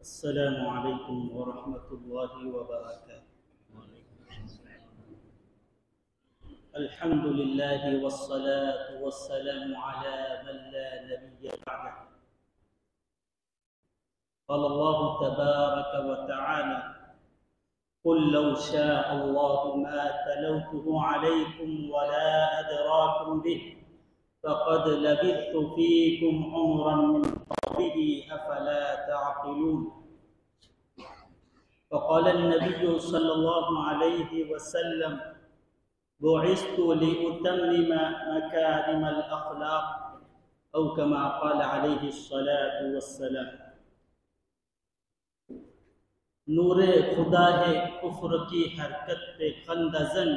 السلام علیکم ورحمۃ اللہ وبرکاتہ۔ الحمد للہ والصلاة والسلام علی من لا نبی بعدہ۔ قال اللہ تبارک وتعالی: قل لو شاء اللہ ما تلوته علیکم ولا ادراکم به فقد لبثت فیکم عمرا من قبله افلا تعقلون۔ فقال النبي صلى الله عليه وسلم: بعثت لأتمم مكارم الأخلاق، أو كما قال عليه الصلاة والسلام۔ نور خدا ہے کفر کی حرکت پہ خندہ زن،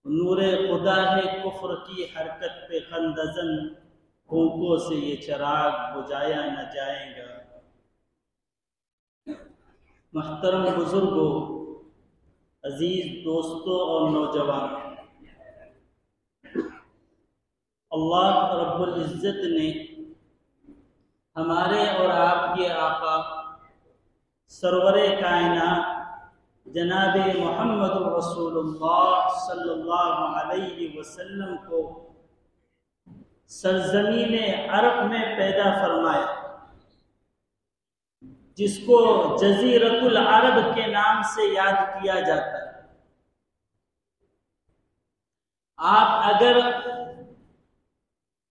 نور خدا ہے کفر کی حرکت پہ خندہ زن، پھونکوں سے یہ چراغ بجھایا نہ جائے گا۔ محترم بزرگوں، عزیز دوستوں اور نوجوان، اللہ رب العزت نے ہمارے اور آپ کے آقا سرور کائنات جناب محمد رسول اللہ صلی اللہ علیہ وسلم کو سرزمین عرب میں پیدا فرمایا، جس کو جزیرۃ العرب کے نام سے یاد کیا جاتا ہے۔ آپ اگر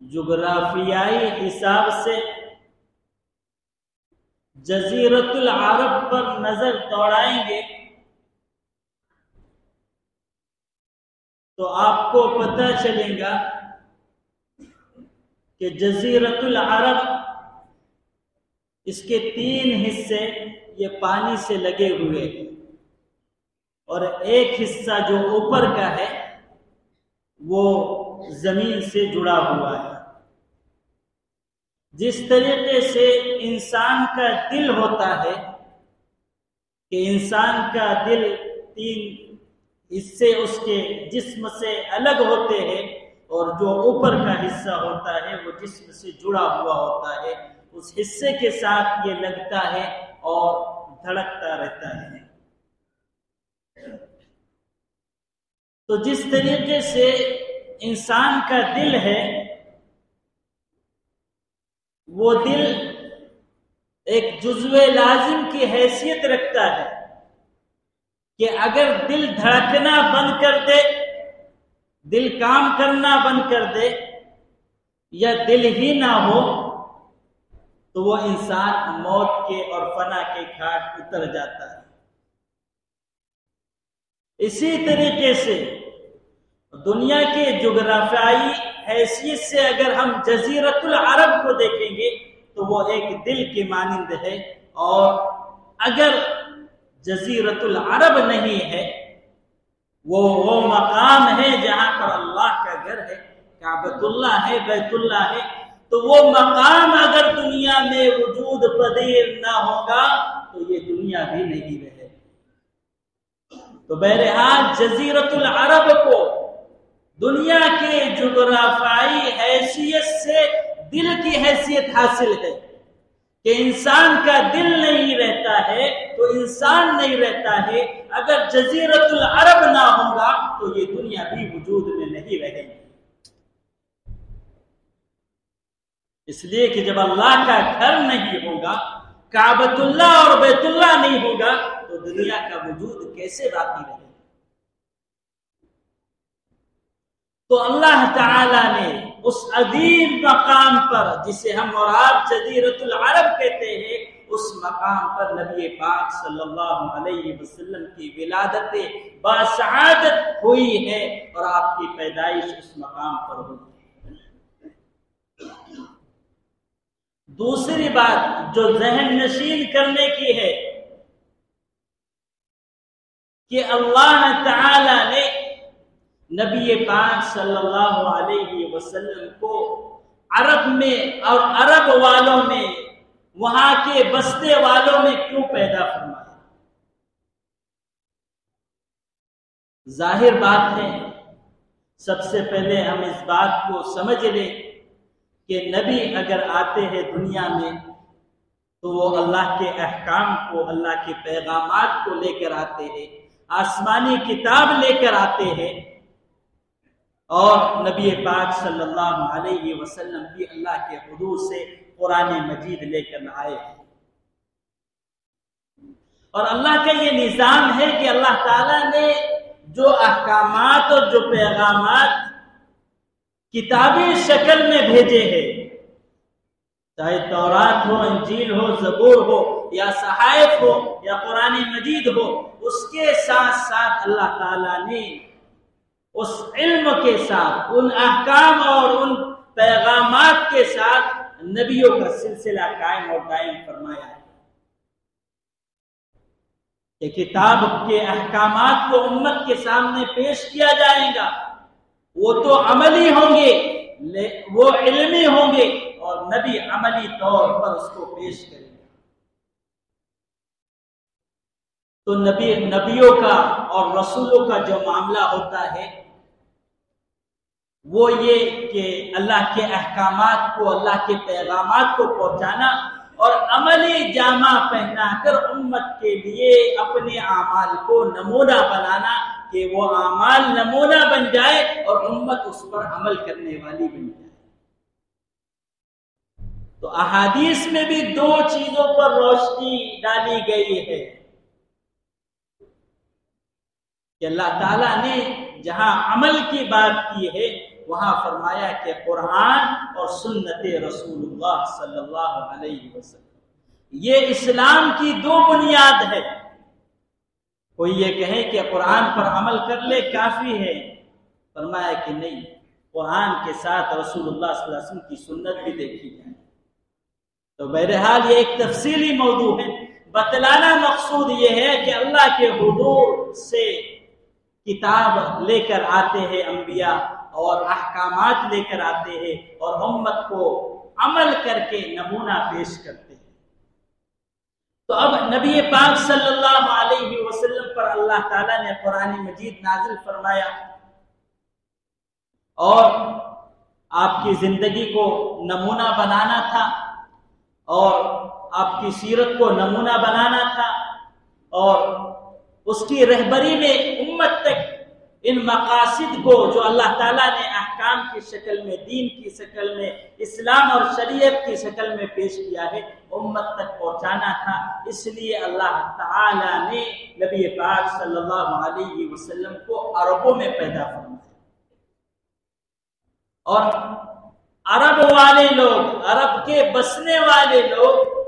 جغرافیائی حساب سے جزیرۃ العرب پر نظر دوڑائیں گے تو آپ کو پتہ چلے گا کہ جزیرۃ العرب، اس کے 3 حصے یہ پانی سے لگے ہوئے ہیں، اور ایک حصہ جو اوپر کا ہے وہ زمین سے جڑا ہوا ہے۔ جس طریقے سے انسان کا دل ہوتا ہے کہ انسان کا دل 3 حصے اس کے جسم سے الگ ہوتے ہیں، اور جو اوپر کا حصہ ہوتا ہے وہ جسم سے جڑا ہوا ہوتا ہے، اس حصے کے ساتھ یہ لگتا ہے اور دھڑکتا رہتا ہے۔ تو جس طریقے سے انسان کا دل ہے، وہ دل ایک جزو لازم کی حیثیت رکھتا ہے کہ اگر دل دھڑکنا بند کر دے، دل کام کرنا بند کر دے، یا دل ہی نہ ہو تو وہ انسان موت کے اور فنا کے گھاٹ اتر جاتا ہے۔ اسی طریقے سے دنیا کے جغرافیائی حیثیت سے اگر ہم جزیرۃ العرب کو دیکھیں گے تو وہ ایک دل کے مانند ہے، اور اگر جزیرۃ العرب نہیں ہے، وہ مقام ہے جہاں پر اللہ کا گھر ہے، کعبۃ اللہ ہے، بیت اللہ ہے، تو وہ مقام اگر دنیا میں وجود پذیر نہ ہوگا تو یہ دنیا بھی نہیں رہے۔ تو بہرحال جزیرۃ العرب کو دنیا کے جغرافیائی حیثیت سے دل کی حیثیت حاصل ہے کہ انسان کا دل نہیں رہتا ہے تو انسان نہیں رہتا ہے۔ اگر جزیرۃ العرب نہ ہوگا تو یہ دنیا بھی وجود میں نہیں رہے گی۔ اس لیے کہ جب اللہ کا گھر نہیں ہوگا، کعبۃ اللہ اور بیت اللہ نہیں ہوگا تو دنیا کا وجود کیسے باقی رہے؟ تو اللہ تعالی نے اس عظیم مقام پر، جسے ہم اور آپ جزیرۃ العرب کہتے ہیں، اس مقام پر نبی پاک صلی اللہ علیہ وسلم کی ولادت باسعادت ہوئی ہے، اور آپ کی پیدائش اس مقام پر ہوئی۔ دوسری بات جو ذہن نشین کرنے کی ہے کہ اللہ تعالی نے نبی پاک صلی اللہ علیہ وسلم کو عرب میں اور عرب والوں میں، وہاں کے بستے والوں میں کیوں پیدا فرمایا؟ ظاہر بات ہے، سب سے پہلے ہم اس بات کو سمجھ لیں کہ نبی اگر آتے ہیں دنیا میں تو وہ اللہ کے احکام کو، اللہ کے پیغامات کو لے کر آتے ہیں، آسمانی کتاب لے کر آتے ہیں، اور نبی پاک صلی اللہ علیہ وسلم بھی اللہ کے حضور سے قرآن مجید لے کر آئے ہیں۔ اور اللہ کا یہ نظام ہے کہ اللہ تعالیٰ نے جو احکامات اور جو پیغامات کتابی شکل میں بھیجے ہیں، چاہے تورات ہو، انجیل ہو، زبور ہو، یا صحائف ہو، یا قرآن مجید ہو، اس کے ساتھ ساتھ اللہ تعالیٰ نے اس علم کے ساتھ، ان احکام اور ان پیغامات کے ساتھ نبیوں کا سلسلہ قائم اور دائم فرمایا ہے کہ کتاب کے احکامات کو امت کے سامنے پیش کیا جائے گا، وہ تو عملی ہوں گے، وہ علمی ہوں گے، اور نبی عملی طور پر اس کو پیش کریں گے۔ تو نبیوں کا اور رسولوں کا جو معاملہ ہوتا ہے وہ یہ کہ اللہ کے احکامات کو، اللہ کے پیغامات کو پہنچانا اور عملی جامہ پہنا کر امت کے لیے اپنے اعمال کو نمونہ بنانا، کہ وہ اعمال نمونہ بن جائے اور امت اس پر عمل کرنے والی بن جائے۔ تو احادیث میں بھی دو چیزوں پر روشنی ڈالی گئی ہے کہ اللہ تعالیٰ نے جہاں عمل کی بات کی ہے وہاں فرمایا کہ قرآن اور سنت رسول اللہ صلی اللہ علیہ وسلم، یہ اسلام کی دو بنیاد ہے۔ کوئی یہ کہے کہ قرآن پر عمل کر لے کافی ہے، فرمایا کہ نہیں، قرآن کے ساتھ رسول اللہ صلی اللہ علیہ وسلم کی سنت بھی دیکھی جائے۔ تو بہرحال یہ ایک تفصیلی موضوع ہے، بتلانا مقصود یہ ہے کہ اللہ کے حضور سے کتاب لے کر آتے ہیں انبیاء، اور احکامات لے کر آتے ہیں، اور امت کو عمل کر کے نمونہ پیش کرتے ہیں۔ تو اب نبی پاک صلی اللہ علیہ وسلم پر اللہ تعالیٰ نے قرآن مجید نازل فرمایا، اور آپ کی زندگی کو نمونہ بنانا تھا، اور آپ کی سیرت کو نمونہ بنانا تھا، اور اس کی رہبری میں امت تک ان مقاصد کو جو اللہ تعالیٰ نے احکام کی شکل میں، دین کی شکل میں، اسلام اور شریعت کی شکل میں پیش کیا ہے، امت تک پہنچانا تھا۔ اس لیے اللہ تعالیٰ نے نبی پاک صلی اللہ علیہ وسلم کو عربوں میں پیدا فرمایا، اور عرب والے لوگ، عرب کے بسنے والے لوگ،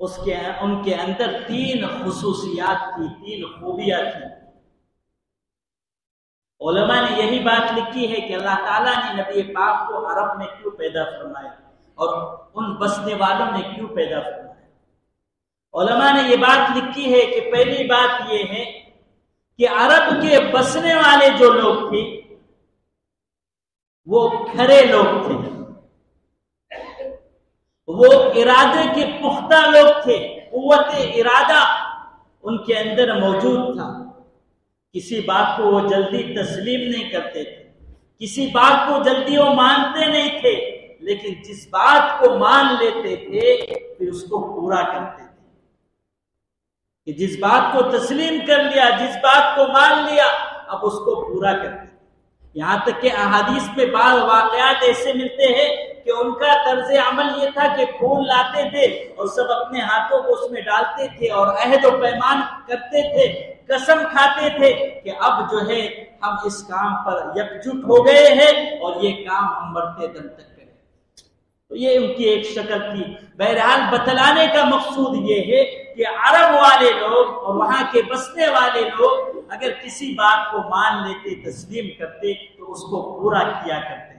ان کے اندر تین خصوصیات تھی، تین خوبیاں تھیں۔ علماء نے یہی بات لکھی ہے کہ اللہ تعالیٰ نے نبی پاک کو عرب میں کیوں پیدا فرمایا اور ان بسنے والوں میں کیوں پیدا فرمایا۔ علماء نے یہ بات لکھی ہے کہ پہلی بات یہ ہے کہ عرب کے بسنے والے جو لوگ تھے وہ کھرے لوگ تھے، وہ ارادے کے پختہ لوگ تھے، قوت ارادہ ان کے اندر موجود تھا۔ کسی بات کو وہ جلدی تسلیم نہیں کرتے تھے، کسی بات کو جلدی وہ مانتے نہیں تھے، لیکن جس بات کو مان لیتے تھے پھر اس کو پورا کرتے تھے، کہ جس بات کو تسلیم کر لیا، جس بات کو مان لیا، اب اس کو پورا کرتے تھے۔ یہاں تک کہ احادیث میں بعض واقعات ایسے ملتے ہیں کہ ان کا طرز عمل یہ تھا کہ پھول لاتے تھے اور سب اپنے ہاتھوں کو اس میں ڈالتے تھے اور عہد و پیمان کرتے تھے، قسم کھاتے تھے کہ اب جو ہے ہم اس کام پر یکجٹ ہو گئے ہیں اور یہ کام ہم مرتے دم تک کریں۔ تو یہ ان کی ایک شکل تھی۔ بہرحال بتلانے کا مقصود یہ ہے کہ عرب والے لوگ اور وہاں کے بسنے والے لوگ اگر کسی بات کو مان لیتے، تسلیم کرتے تو اس کو پورا کیا کرتے۔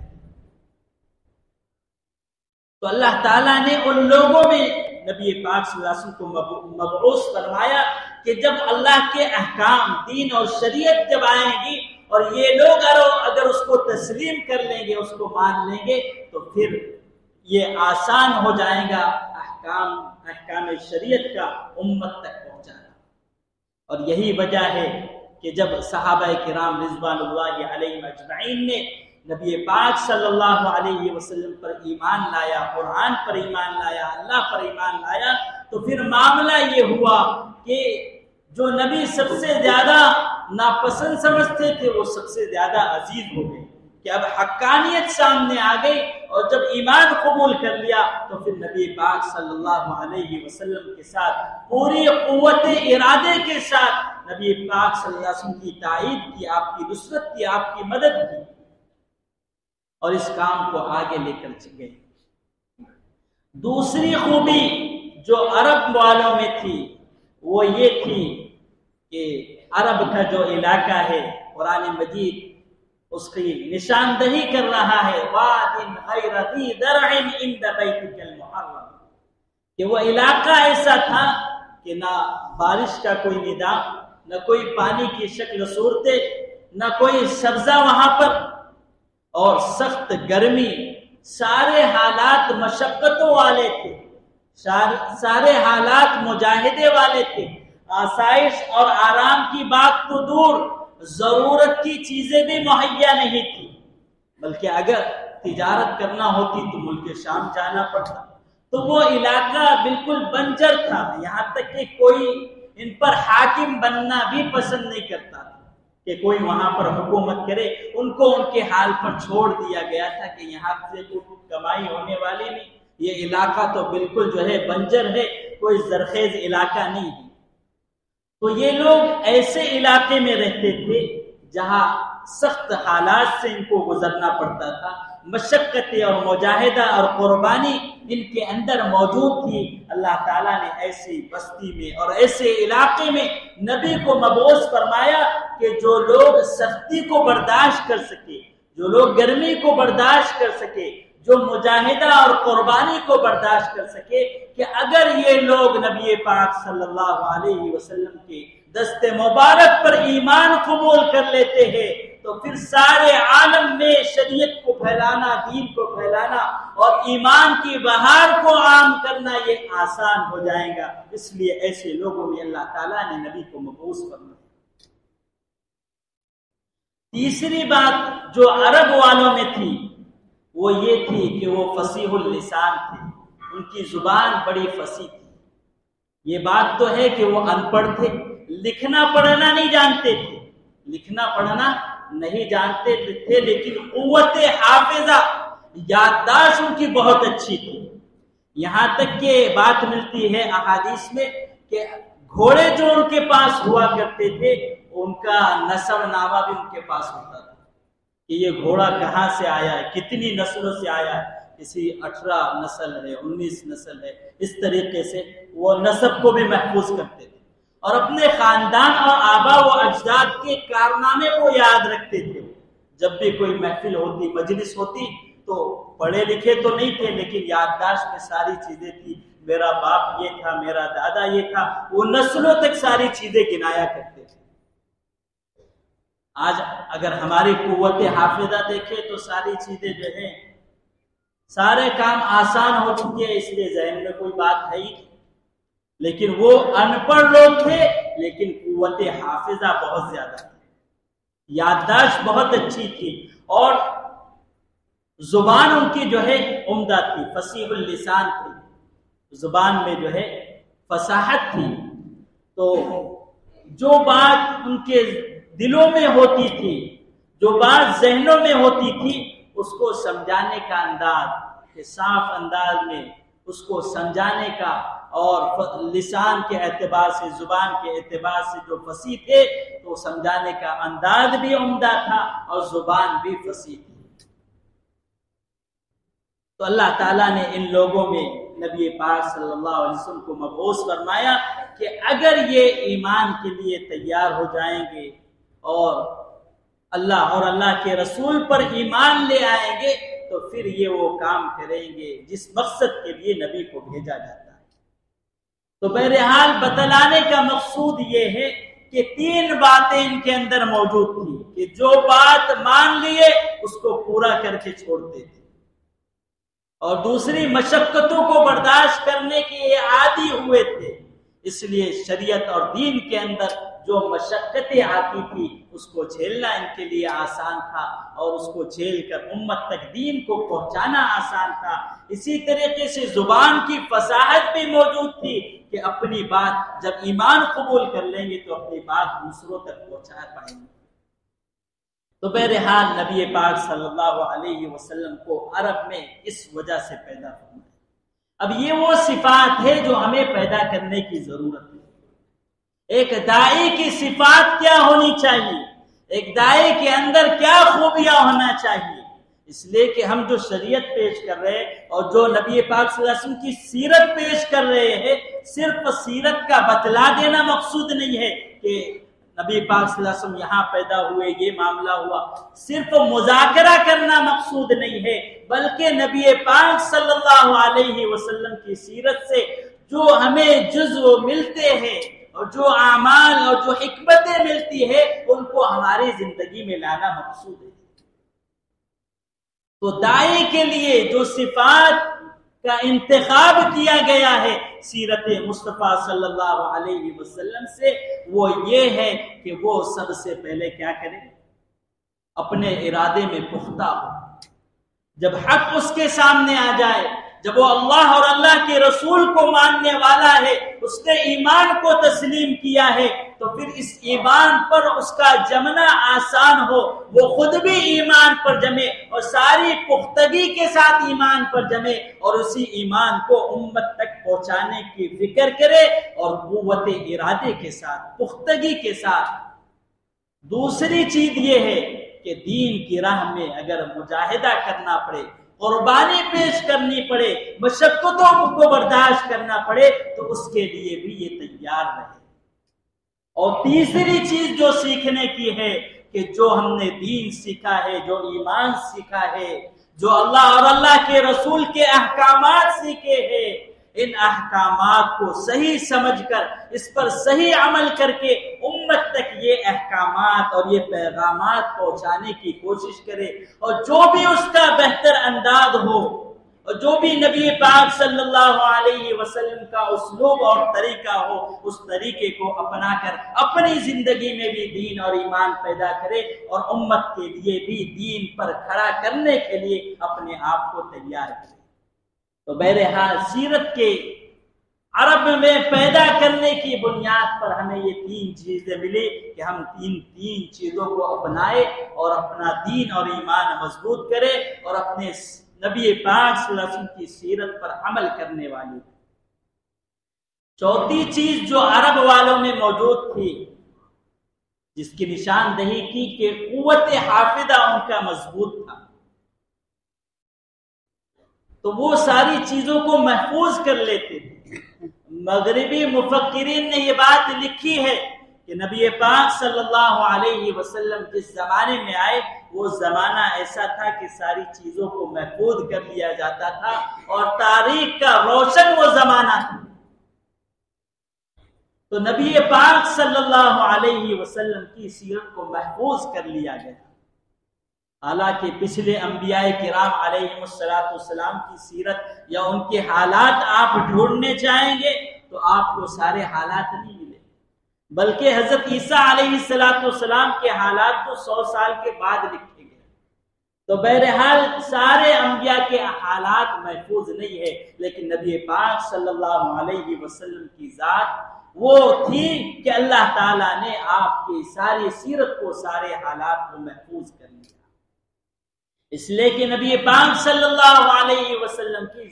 تو اللہ تعالیٰ نے ان لوگوں میں نبی پاک صلی اللہ علیہ وسلم کو مبعوث فرمایا کہ جب اللہ کے احکام، دین اور شریعت جب آئیں گی اور یہ لوگ اگر اس کو تسلیم کر لیں گے، اس کو مان لیں گے، تو پھر یہ آسان ہو جائے گا احکام شریعت کا امت تک پہنچانا۔ اور یہی وجہ ہے کہ جب صحابہ کرام رضوان اللہ علیہم اجمعین نے نبی پاک صلی اللہ علیہ وسلم پر ایمان لایا، قرآن پر ایمان لایا، اللہ پر ایمان لایا، تو پھر معاملہ یہ ہوا کہ جو نبی سب سے زیادہ ناپسند سمجھتے تھے وہ سب سے زیادہ عزیز ہو گئے، کہ اب حقانیت سامنے آ گئی، اور جب ایمان قبول کر لیا تو پھر نبی پاک صلی اللہ علیہ وسلم کے ساتھ پوری قوت ارادے کے ساتھ نبی پاک صلی اللہ علیہ وسلم کی تائید کی، آپ کی نصرت کی، آپ کی مدد کی، اور اس کام کو آگے لے کر گئے۔ دوسری خوبی جو عرب والوں میں تھی وہ یہ تھی کہ عرب کا جو علاقہ ہے قرآن مجید اس کی نشاندہی کر رہا ہے، واد غیر ذی زرع عند بیتک المحرم، کہ وہ علاقہ ایسا تھا کہ نہ بارش کا کوئی نظام، نہ کوئی پانی کی شکل و صورتیں، نہ کوئی سبزہ وہاں پر، اور سخت گرمی، سارے حالات مشقتوں والے تھے، سارے حالات مجاہدے والے تھے، آسائش اور آرام کی بات تو دور، ضرورت کی چیزیں بھی مہیا نہیں تھی، بلکہ اگر تجارت کرنا ہوتی تو ملک شام جانا پڑتا، تو وہ علاقہ بالکل بنجر تھا، یہاں تک کہ کوئی ان پر حاکم بننا بھی پسند نہیں کرتا تھا کہ کوئی وہاں پر حکومت کرے، ان کو ان کے حال پر چھوڑ دیا گیا تھا کہ یہاں سے کوئی کمائی ہونے والی نہیں، یہ علاقہ تو بالکل جو ہے بنجر ہے، کوئی زرخیز علاقہ نہیں ہے۔ تو یہ لوگ ایسے علاقے میں رہتے تھے جہاں سخت حالات سے ان کو گزرنا پڑتا تھا، مشقت اور مجاہدہ اور قربانی ان کے اندر موجود تھی۔ اللہ تعالیٰ نے ایسی بستی میں اور ایسے علاقے میں نبی کو مبعوث فرمایا کہ جو لوگ سختی کو برداشت کر سکے، جو لوگ گرمی کو برداشت کر سکے، جو مجاہدہ اور قربانی کو برداشت کر سکے، کہ اگر یہ لوگ نبی پاک صلی اللہ علیہ وسلم کے دست مبارک پر ایمان قبول کر لیتے ہیں تو پھر سارے عالم میں شریعت کو پھیلانا، دین کو پھیلانا اور ایمان کی بہار کو عام کرنا یہ آسان ہو جائے گا۔ اس لیے ایسے لوگوں میں اللہ تعالیٰ نے نبی کو مبعوث فرمایا۔ تیسری بات جو عرب والوں میں تھی وہ یہ تھی کہ وہ فصیح اللسان تھے، ان کی زبان بڑی فصیح تھی۔ یہ بات تو ہے کہ وہ ان پڑھ تھے، لکھنا پڑھنا نہیں جانتے تھے، لکھنا پڑھنا نہیں جانتے تھے، لیکن قوت حافظہ، یادداشت ان کی بہت اچھی تھی۔ یہاں تک کہ بات ملتی ہے احادیث میں کہ گھوڑے جو ان کے پاس ہوا کرتے تھے ان کا نسب نامہ بھی ان کے پاس ہوتا تھا کہ یہ گھوڑا کہاں سے آیا ہے، کتنی نسلوں سے آیا ہے، کسی 18 نسل ہے، 19 نسل ہے، اس طریقے سے وہ نسب کو بھی محفوظ کرتے تھے، اور اپنے خاندان اور آبا و اجداد کے کارنامے کو یاد رکھتے تھے۔ جب بھی کوئی محفل ہوتی، مجلس ہوتی، تو پڑھے لکھے تو نہیں تھے لیکن یادداشت میں ساری چیزیں تھی، میرا باپ یہ تھا، میرا دادا یہ تھا، وہ نسلوں تک ساری چیزیں گنایا کرتے تھے۔ آج اگر ہماری قوت حافظہ دیکھے تو ساری چیزیں جو ہیں، سارے کام آسان ہو چکے ہیں، اس لیے ذہن میں کوئی بات ہے ہی، لیکن وہ ان پڑھ لوگ تھے لیکن قوت حافظہ بہت زیادہ تھی، یادداشت بہت اچھی تھی، اور زبان ان کی جو ہے عمدہ تھی، فصیح اللسان تھی، زبان میں جو ہے فصاحت تھی۔ تو جو بات ان کے دلوں میں ہوتی تھی، جو بات ذہنوں میں ہوتی تھی، اس کو سمجھانے کا انداز، کہ صاف انداز میں اس کو سمجھانے کا، اور لسان کے اعتبار سے، زبان کے اعتبار سے جو فصیح تھے تو سمجھانے کا انداز بھی عمدہ تھا اور زبان بھی فصیح تھی۔ تو اللہ تعالیٰ نے ان لوگوں میں نبی پاک صلی اللہ علیہ وسلم کو مبعوث فرمایا کہ اگر یہ ایمان کے لیے تیار ہو جائیں گے اور اللہ اور اللہ کے رسول پر ایمان لے آئیں گے تو پھر یہ وہ کام کریں گے جس مقصد کے لیے نبی کو بھیجا جاتا ہے۔ تو بہرحال بتلانے کا مقصود یہ ہے کہ 3 باتیں ان کے اندر موجود تھیں کہ جو بات مان لیے اس کو پورا کر کے چھوڑتے تھے، اور دوسری مشقتوں کو برداشت کرنے کے عادی ہوئے تھے اس لیے شریعت اور دین کے اندر جو مشقتیں آتی تھی اس کو جھیلنا ان کے لیے آسان تھا، اور اس کو جھیل کر امت تک دین کو پہنچانا آسان تھا۔ اسی طریقے سے زبان کی فصاحت بھی موجود تھی کہ اپنی بات جب ایمان قبول کر لیں گے تو اپنی بات دوسروں تک پہنچا پائیں گے۔ تو بہرحال نبی پاک صلی اللہ علیہ وسلم کو عرب میں اس وجہ سے پیدا ہونا ہے۔ اب یہ وہ صفات ہے جو ہمیں پیدا کرنے کی ضرورت ہے۔ ایک داعی کی صفات کیا ہونی چاہیے، ایک داعی کے اندر کیا خوبیاں ہونا چاہیے، اس لیے کہ ہم جو شریعت پیش کر رہے ہیں اور جو نبی پاک صلی اللہ علیہ وسلم کی سیرت پیش کر رہے ہیں، صرف سیرت کا بتلا دینا مقصود نہیں ہے کہ نبی پاک صلی اللہ علیہ وسلم یہاں پیدا ہوئے، یہ معاملہ ہوا، صرف مذاکرہ کرنا مقصود نہیں ہے، بلکہ نبی پاک صلی اللہ علیہ وسلم کی سیرت سے جو ہمیں جزو ملتے ہیں اور جو اعمال اور جو حکمتیں ملتی ہے ان کو ہماری زندگی میں لانا مقصود ہے۔ تو داعی کے لیے جو صفات کا انتخاب کیا گیا ہے سیرت مصطفیٰ صلی اللہ علیہ وسلم سے، وہ یہ ہے کہ وہ سب سے پہلے کیا کرے، اپنے ارادے میں پختہ ہو۔ جب حق اس کے سامنے آ جائے، جب وہ اللہ اور اللہ کے رسول کو ماننے والا ہے، اس نے ایمان کو تسلیم کیا ہے، تو پھر اس ایمان پر اس کا جمنا آسان ہو، وہ خود بھی ایمان پر جمے اور ساری پختگی کے ساتھ ایمان پر جمے اور اسی ایمان کو امت تک پہنچانے کی فکر کرے اور قوت ارادے کے ساتھ، پختگی کے ساتھ۔ دوسری چیز یہ ہے کہ دین کی راہ میں اگر مجاہدہ کرنا پڑے، قربانی پیش کرنی پڑے، مشقتوں کو برداشت کرنا پڑے، تو اس کے لیے بھی یہ تیار رہے۔ اور تیسری چیز جو سیکھنے کی ہے کہ جو ہم نے دین سیکھا ہے، جو ایمان سیکھا ہے، جو اللہ اور اللہ کے رسول کے احکامات سیکھے ہیں، ان احکامات کو صحیح سمجھ کر اس پر صحیح عمل کر کے امت تک یہ احکامات اور یہ پیغامات پہنچانے کی کوشش کرے، اور جو بھی اس کا بہتر انداز ہو اور جو بھی نبی پاک صلی اللہ علیہ وسلم کا اسلوب اور طریقہ ہو، اس طریقے کو اپنا کر اپنی زندگی میں بھی دین اور ایمان پیدا کرے اور امت کے لیے بھی دین پر کھڑا کرنے کے لیے اپنے آپ کو تیار کرے۔ تو بہرحال سیرت کے عرب میں پیدا کرنے کی بنیاد پر ہمیں یہ تین چیزیں ملی کہ ہم تین چیزوں کو اپنائے اور اپنا دین اور ایمان مضبوط کرے اور اپنے نبی پاک صلی اللہ علیہ وسلم کی سیرت پر عمل کرنے والی۔ چوتھی چیز جو عرب والوں میں موجود تھی، جس کی نشاندہی کی کہ قوت حافظہ ان کا مضبوط تھا، تو وہ ساری چیزوں کو محفوظ کر لیتے تھے۔ مغربی مفکرین نے یہ بات لکھی ہے کہ نبی پاک صلی اللہ علیہ وسلم جس زمانے میں آئے وہ زمانہ ایسا تھا کہ ساری چیزوں کو محفوظ کر لیا جاتا تھا اور تاریخ کا روشن وہ زمانہ تھا۔ تو نبی پاک صلی اللہ علیہ وسلم کی سیرت کو محفوظ کر لیا گیا۔ حالانکہ پچھلے انبیاء کرام علیہ السلام کی سیرت یا ان کے حالات آپ ڈھونڈنے چاہیں گے تو آپ کو سارے حالات نہیں ملے، بلکہ حضرت عیسیٰ علیہ السلام کے حالات تو 100 سال کے بعد لکھے گئے۔ تو بہرحال سارے انبیاء کے حالات محفوظ نہیں ہے، لیکن نبی پاک صلی اللہ علیہ وسلم کی ذات وہ تھی کہ اللہ تعالیٰ نے آپ کی ساری سیرت کو، سارے حالات کو محفوظ کر لیا۔ اس لیے کہ نبی پاک صلی اللہ علیہ وسلم کی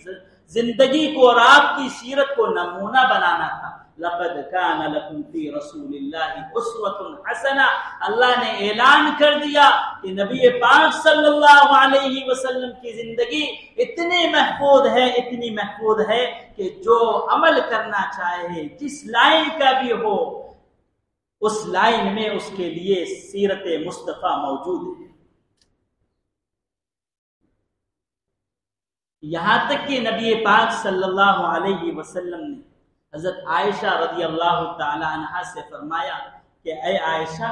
زندگی کو اور آپ کی سیرت کو نمونہ بنانا تھا۔ لَقَدْ كَانَ لَكُمْ فِي رَسُولِ اللَّهِ أُسْوَةٌ حَسَنَةٌ، اللہ نے اعلان کر دیا کہ نبی پاک صلی اللہ علیہ وسلم کی زندگی اتنی محفوظ ہے، اتنی محفوظ ہے کہ جو عمل کرنا چاہے، جس لائن کا بھی ہو، اس لائن میں اس کے لیے سیرت مصطفیٰ موجود ہے۔ یہاں تک کہ نبی پاک صلی اللہ علیہ وسلم نے حضرت عائشہ رضی اللہ تعالی عنہا سے فرمایا کہ اے عائشہ،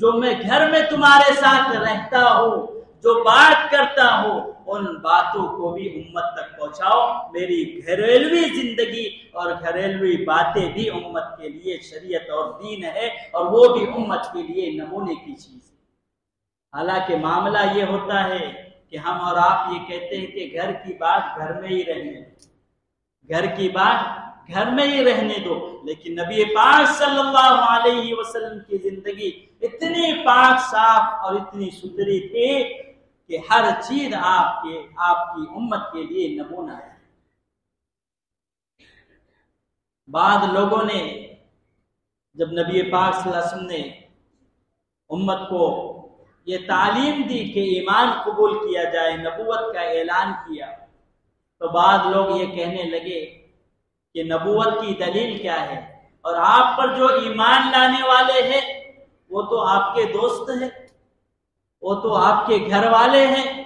جو میں گھر میں تمہارے ساتھ رہتا ہوں، جو بات کرتا ہوں ان باتوں کو بھی امت تک پہنچاؤ. میری گھریلوی زندگی اور گھریلوی باتیں بھی امت کے لیے شریعت اور دین ہے، اور وہ بھی امت کے لیے نمونے کی چیز ہے. حالانکہ معاملہ یہ ہوتا ہے کہ ہم اور آپ یہ کہتے ہیں کہ گھر کی بات گھر میں ہی رہنے دو، گھر کی بات گھر میں ہی رہنے دو. لیکن نبی پاک صلی اللہ علیہ وسلم کی زندگی اتنی پاک صاف اور اتنی ستھری تھی کہ ہر چیز آپ کی امت کے لیے نمونہ ہے. بعض لوگوں نے جب نبی پاک صلی اللہ علیہ وسلم نے امت کو یہ تعلیم دی کہ ایمان قبول کیا جائے، نبوت کا اعلان کیا، تو بعض لوگ یہ کہنے لگے کہ نبوت کی دلیل کیا ہے، اور آپ پر جو ایمان لانے والے ہیں وہ تو آپ کے دوست ہیں، وہ تو آپ کے گھر والے ہیں.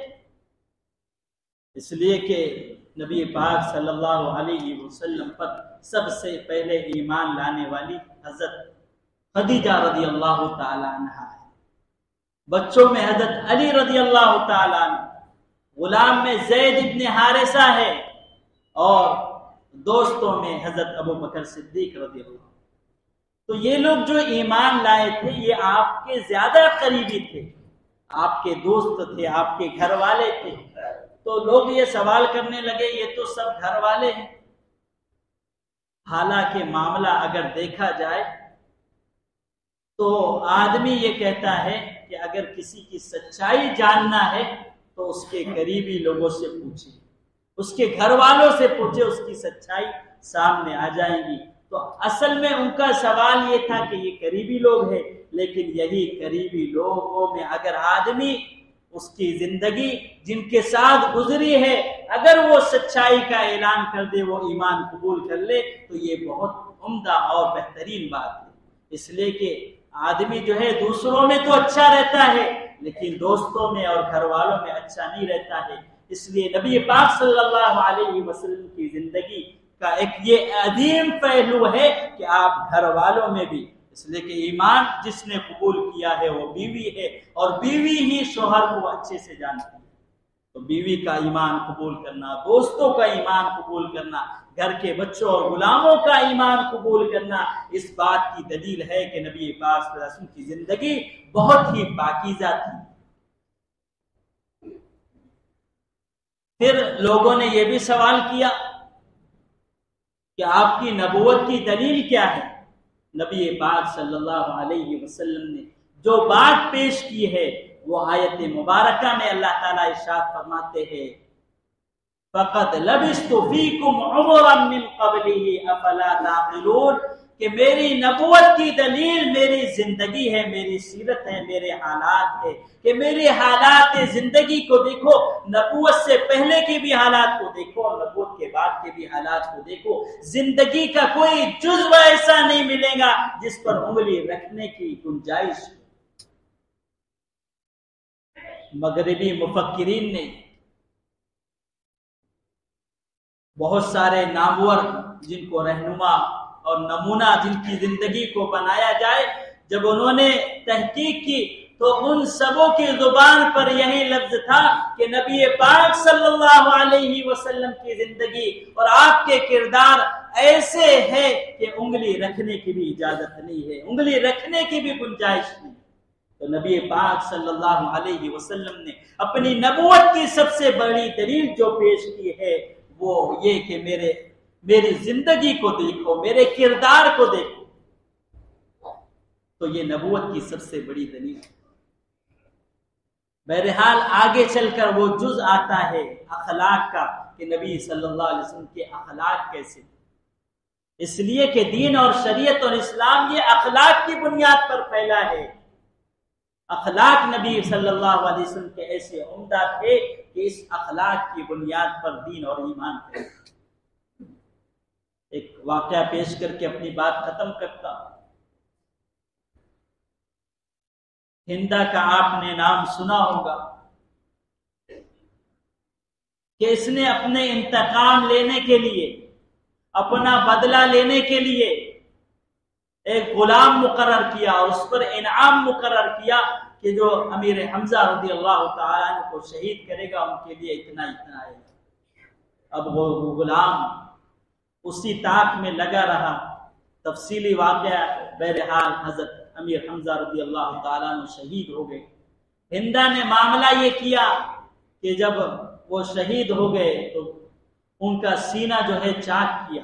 اس لیے کہ نبی پاک صلی اللہ علیہ وسلم پر سب سے پہلے ایمان لانے والی حضرت خدیجہ رضی اللہ تعالی عنہ ہے. بچوں میں حضرت علی رضی اللہ تعالی عنہ، غلام میں زید ابن حارثہ ہے، اور دوستوں میں حضرت ابو بکر صدیق رضی اللہ. تو یہ لوگ جو ایمان لائے تھے یہ آپ کے زیادہ قریبی تھے، آپ کے دوست تھے، آپ کے گھر والے تھے. تو لوگ یہ سوال کرنے لگے یہ تو سب گھر والے ہیں. حالانکہ معاملہ اگر دیکھا جائے تو آدمی یہ کہتا ہے کہ اگر کسی کی سچائی جاننا ہے تو اس کے قریبی لوگوں سے پوچھے، اس کے گھر والوں سے پوچھے، اس کی سچائی سامنے آ جائیں گی. تو اصل میں ان کا سوال یہ تھا کہ یہ قریبی لوگ ہیں، لیکن یہی قریبی لوگوں میں اگر آدمی اس کی زندگی جن کے ساتھ گزری ہے اگر وہ سچائی کا اعلان کر دے، وہ ایمان قبول کر لے، تو یہ بہت عمدہ اور بہترین بات ہے. اس لیے کہ آدمی جو ہے دوسروں میں تو اچھا رہتا ہے لیکن دوستوں میں اور گھر والوں میں اچھا نہیں رہتا ہے. اس لیے نبی پاک صلی اللہ علیہ وسلم کی زندگی کا ایک یہ عظیم پہلو ہے کہ آپ گھر والوں میں بھی، اس لیے کہ ایمان جس نے قبول کیا ہے وہ بیوی ہے، اور بیوی ہی شوہر کو اچھے سے جانتی ہے. تو بیوی کا ایمان قبول کرنا، دوستوں کا ایمان قبول کرنا، گھر کے بچوں اور غلاموں کا ایمان قبول کرنا، اس بات کی دلیل ہے کہ نبی پاک صلی اللہ علیہ وسلم کی زندگی بہت ہی پاکیزہ تھی. پھر لوگوں نے یہ بھی سوال کیا کہ آپ کی نبوت کی دلیل کیا ہے؟ نبی پاک صلی اللہ علیہ وسلم نے جو بات پیش کی ہے وہ آیت مبارکہ میں اللہ تعالیٰ ارشاد فرماتے ہیں فَقَدْ لَبِثْتُ فِيكُمْ عُمُرًا مِّن قَبْلِهِ أَفَلَا تَعْقِلُونَ کہ میری نبوت کی دلیل میری زندگی ہے، میری سیرت ہے، میرے حالات ہے، کہ میری حالات زندگی کو دیکھو، نبوت سے پہلے کے بھی حالات کو دیکھو اور نبوت کے بعد کے بھی حالات کو دیکھو. زندگی کا کوئی جزو ایسا نہیں ملے گا جس پر انگلی رکھنے کی گنجائش. مغربی مفکرین نے بہت سارے نامور جن کو رہنما اور نمونہ جن کی زندگی کو بنایا جائے، جب انہوں نے تحقیق کی تو ان سبوں کی زبان پر یہی لفظ تھا کہ نبی پاک صلی اللہ علیہ وسلم کی زندگی اور آپ کے کردار ایسے ہے کہ انگلی رکھنے کی بھی اجازت نہیں ہے، انگلی رکھنے کی بھی گنجائش نہیں. تو نبی پاک صلی اللہ علیہ وسلم نے اپنی نبوت کی سب سے بڑی دلیل جو پیش کی ہے وہ یہ کہ میری زندگی کو دیکھو، میرے کردار کو دیکھو. تو یہ نبوت کی سب سے بڑی دلیل ہے. بہرحال آگے چل کر وہ جز آتا ہے اخلاق کا کہ نبی صلی اللہ علیہ وسلم کے اخلاق کیسے، اس لیے کہ دین اور شریعت اور اسلام یہ اخلاق کی بنیاد پر پھیلا ہے. اخلاق نبی صلی اللہ علیہ وسلم کے ایسے عمدہ تھے کہ اس اخلاق کی بنیاد پر دین اور ایمان ہے. ایک واقعہ پیش کر کے اپنی بات ختم کرتا ہوں. ہندا کا آپ نے نام سنا ہوگا کہ اس نے اپنے انتقام لینے کے لیے، اپنا بدلہ لینے کے لیے ایک غلام مقرر کیا اور اس پر انعام مقرر کیا کہ جو امیر حمزہ رضی اللہ تعالیٰ عنہ کو شہید کرے گا ان کے لیے اتنا اتنا ہے۔ اب وہ غلام اسی طاق میں لگا رہا۔ تفصیلی واقعہ بہرحال حضرت امیر حمزہ رضی اللہ تعالیٰ عنہ شہید ہو گئے۔ ہندا نے معاملہ یہ کیا کہ جب وہ شہید ہو گئے تو ان کا سینہ جو ہے چاک کیا،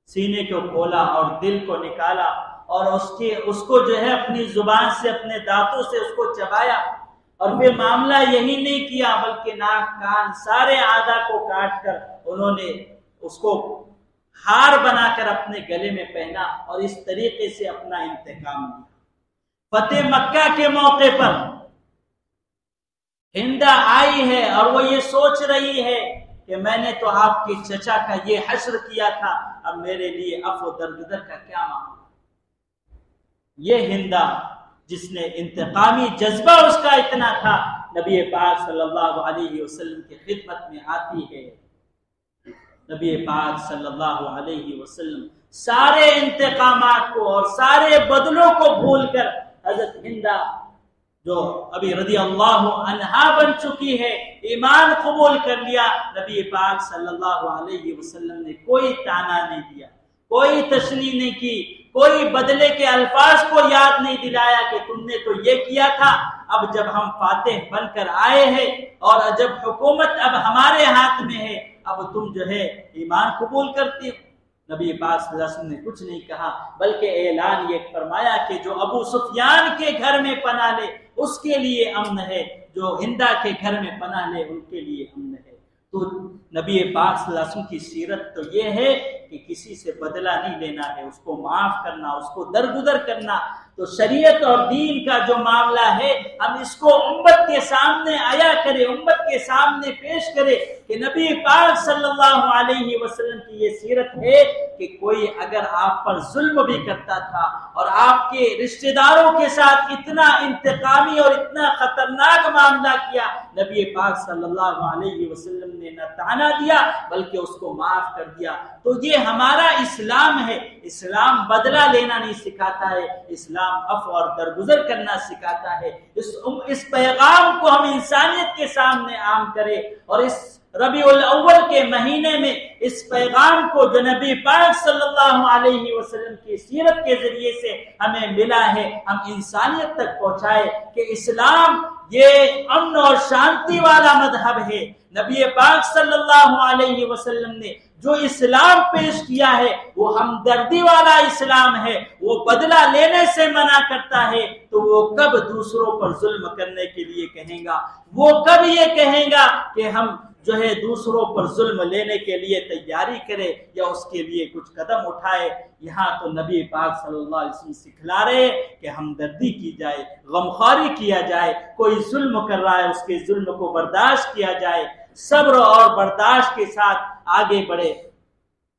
سینے کو کھولا اور دل کو نکالا اور اس کو جو ہے اپنی زبان سے اپنے دانتوں سے اس کو چبایا، اور پھر معاملہ یہی نہیں کیا بلکہ ناک کان سارے اعضاء کو کاٹ کر انہوں نے اس کو ہار بنا کر اپنے گلے میں پہنا اور اس طریقے سے اپنا انتقام لیا۔ فتح مکہ کے موقع پر ہندا آئی ہے اور وہ یہ سوچ رہی ہے کہ میں نے تو آپ کے چچا کا یہ حشر کیا تھا، اب میرے لیے عفو درگزر کا کیا معاملہ۔ یہ ہندا جس نے انتقامی جذبہ اس کا اتنا تھا، نبی پاک صلی اللہ علیہ وسلم کی خدمت میں آتی ہے۔ نبی پاک صلی اللہ علیہ وسلم سارے انتقامات کو اور سارے بدلوں کو بھول کر حضرت ہندا جو ابھی رضی اللہ عنہا بن چکی ہے، ایمان قبول کر لیا، نبی پاک صلی اللہ علیہ وسلم نے کوئی تانا نہیں دیا، کوئی تشنیع نہیں کی، کوئی بدلے کے الفاظ کو یاد نہیں دلایا کہ تم نے تو یہ کیا تھا، اب جب ہم فاتح بن کر آئے ہیں اور جب حکومت اب ہمارے ہاتھ میں ہے، اب تم جو ہے ایمان قبول کرتی ہو۔ نبی پاک صلی اللہ علیہ وسلم نے کچھ نہیں کہا بلکہ اعلان یہ فرمایا کہ جو ابو سفیان کے گھر میں پناہ لے اس کے لیے امن ہے، جو ہندا کے گھر میں پناہ لے ان کے لیے امن ہے۔ تو نبی پاک صلی اللہ علیہ وسلم کی سیرت تو یہ ہے کہ کسی سے بدلہ نہیں لینا ہے، اس کو معاف کرنا، اس کو درگزر کرنا۔ تو شریعت اور دین کا جو معاملہ ہے ہم اس کو امت کے سامنے آیا کرے، امت کے سامنے پیش کرے کہ نبی پاک صلی اللہ علیہ وسلم کی یہ سیرت ہے کہ کوئی اگر آپ پر ظلم بھی کرتا تھا اور آپ کے رشتہ داروں کے ساتھ اتنا انتقامی اور اتنا خطرناک معاملہ کیا، نبی پاک صلی اللہ علیہ وسلم نے نہ تانا دیا بلکہ اس کو معاف کر دیا۔ تو یہ ہمارا اسلام ہے۔ اسلام بدلہ لینا نہیں سکھاتا ہے، اسلام عفو اور درگزر کرنا سکھاتا ہے۔ اس پیغام کو ہم انسانیت کے سامنے عام کریں اور اس ربیع الاول کے مہینے میں اس پیغام کو جو نبی پاک صلی اللہ علیہ وسلم کی سیرت کے ذریعے سے ہمیں ملا ہے ہم انسانیت تک پہنچائے کہ اسلام یہ امن اور شانتی والا مذہب ہے۔ نبی پاک صلی اللہ علیہ وسلم نے جو اسلام پیش کیا ہے وہ ہمدردی والا اسلام ہے، وہ بدلہ لینے سے منع کرتا ہے، تو وہ کب دوسروں پر ظلم کرنے کے لیے کہیں گا؟ وہ کب یہ کہیں گا کہ ہم جو ہے دوسروں پر ظلم لینے کے لیے تیاری کرے یا اس کے لیے کچھ قدم اٹھائے؟ یہاں تو نبی پاک صلی اللہ علیہ وسلم سکھلا رہے کہ ہمدردی کی جائے، غمخواری کیا جائے، کوئی ظلم کر رہا ہے اس کے ظلم کو برداشت کیا جائے، صبر اور برداشت کے ساتھ آگے بڑھے۔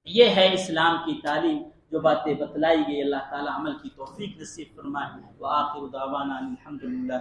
یہ ہے اسلام کی تعلیم۔ جو باتیں بتلائی گئی اللہ تعالی عمل کی توفیق نصیب فرمائے۔ وآخر دعوانا الحمدللہ۔